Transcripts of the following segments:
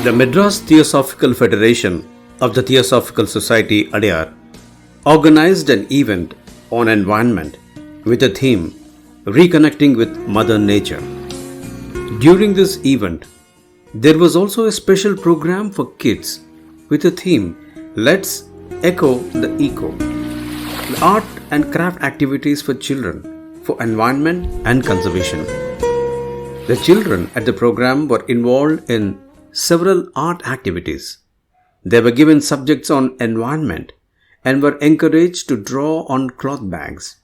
The Madras Theosophical Federation of the Theosophical Society Adyar organized an event on environment with the theme Reconnecting with Mother Nature. During this event, there was also a special program for kids with the theme Let's Echo the Eco. The art and craft activities for children for environment and conservation. The children at the program were involved in several art activities. They were given subjects on environment and were encouraged to draw on cloth bags.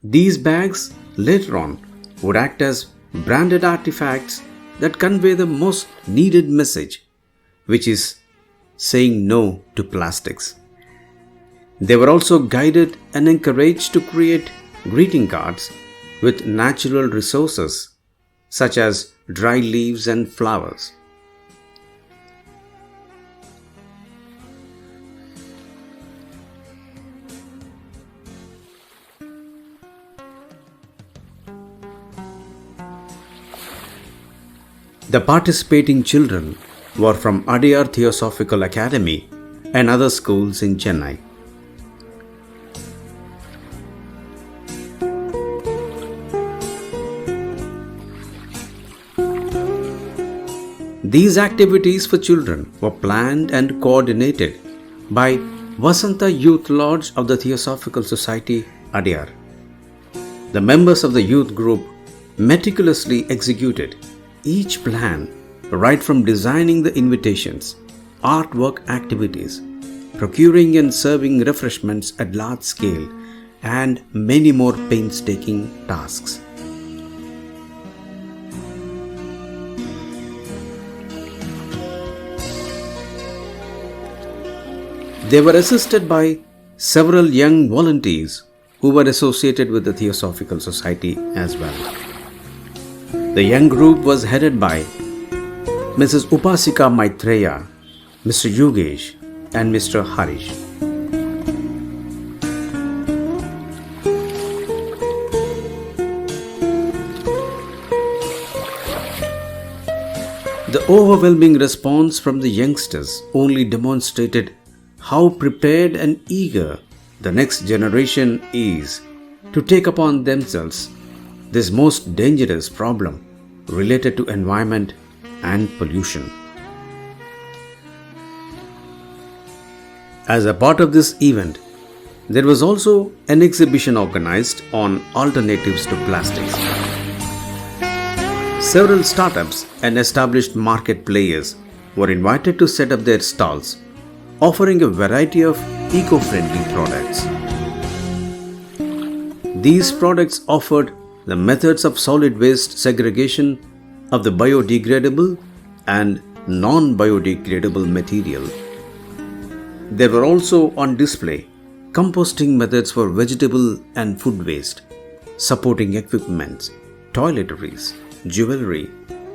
These bags later on would act as branded artifacts that convey the most needed message, which is saying no to plastics. They were also guided and encouraged to create greeting cards with natural resources such as dry leaves and flowers. The participating children were from Adyar Theosophical Academy and other schools in Chennai. These activities for children were planned and coordinated by Vasanta Youth Lodge of the Theosophical Society, Adyar. The members of the youth group meticulously executed each plan, right from designing the invitations, artwork activities, procuring and serving refreshments at large scale, and many more painstaking tasks. They were assisted by several young volunteers who were associated with the Theosophical Society as well. The young group was headed by Mrs. Upasika Maitreya, Mr. Yogesh, and Mr. Harish. The overwhelming response from the youngsters only demonstrated how prepared and eager the next generation is to take upon themselves this most dangerous problem related to environment and pollution. As a part of this event, there was also an exhibition organized on alternatives to plastics. Several startups and established market players were invited to set up their stalls, offering a variety of eco-friendly products. These products offered the methods of solid waste segregation of the biodegradable and non-biodegradable material. There were also on display composting methods for vegetable and food waste, supporting equipments, toiletries, jewelry,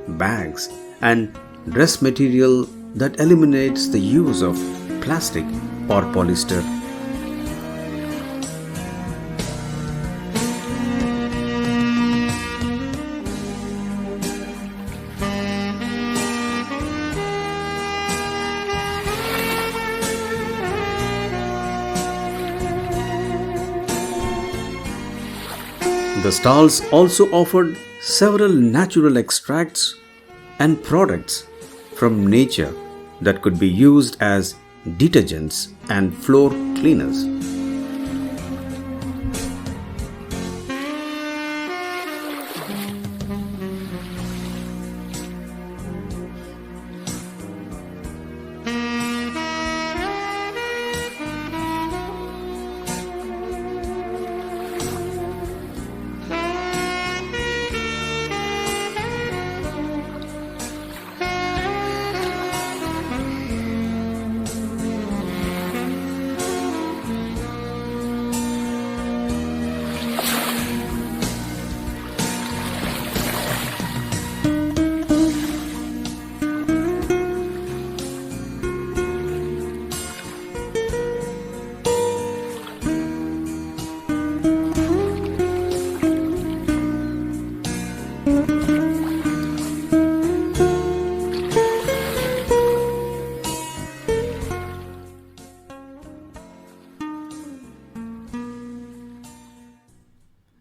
bags, and dress material that eliminates the use of plastic or polyester. The stalls also offered several natural extracts and products from nature that could be used as detergents and floor cleaners.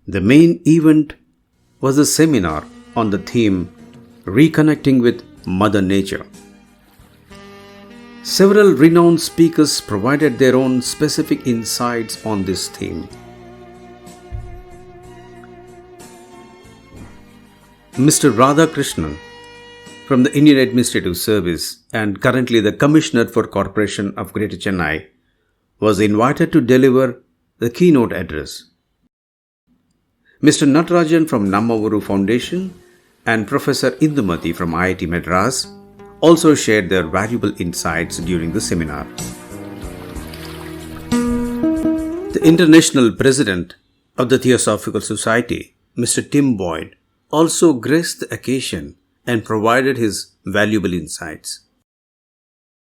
The main event was a seminar on the theme Reconnecting with Mother Nature. Several renowned speakers provided their own specific insights on this theme. Mr. Radhakrishnan from the Indian Administrative Service and currently the Commissioner for Corporation of Greater Chennai was invited to deliver the keynote address. Mr. Natarajan from Nammavuru Foundation and Professor Indumati from IIT Madras also shared their valuable insights during the seminar. The International President of the Theosophical Society, Mr. Tim Boyd, also graced the occasion and provided his valuable insights.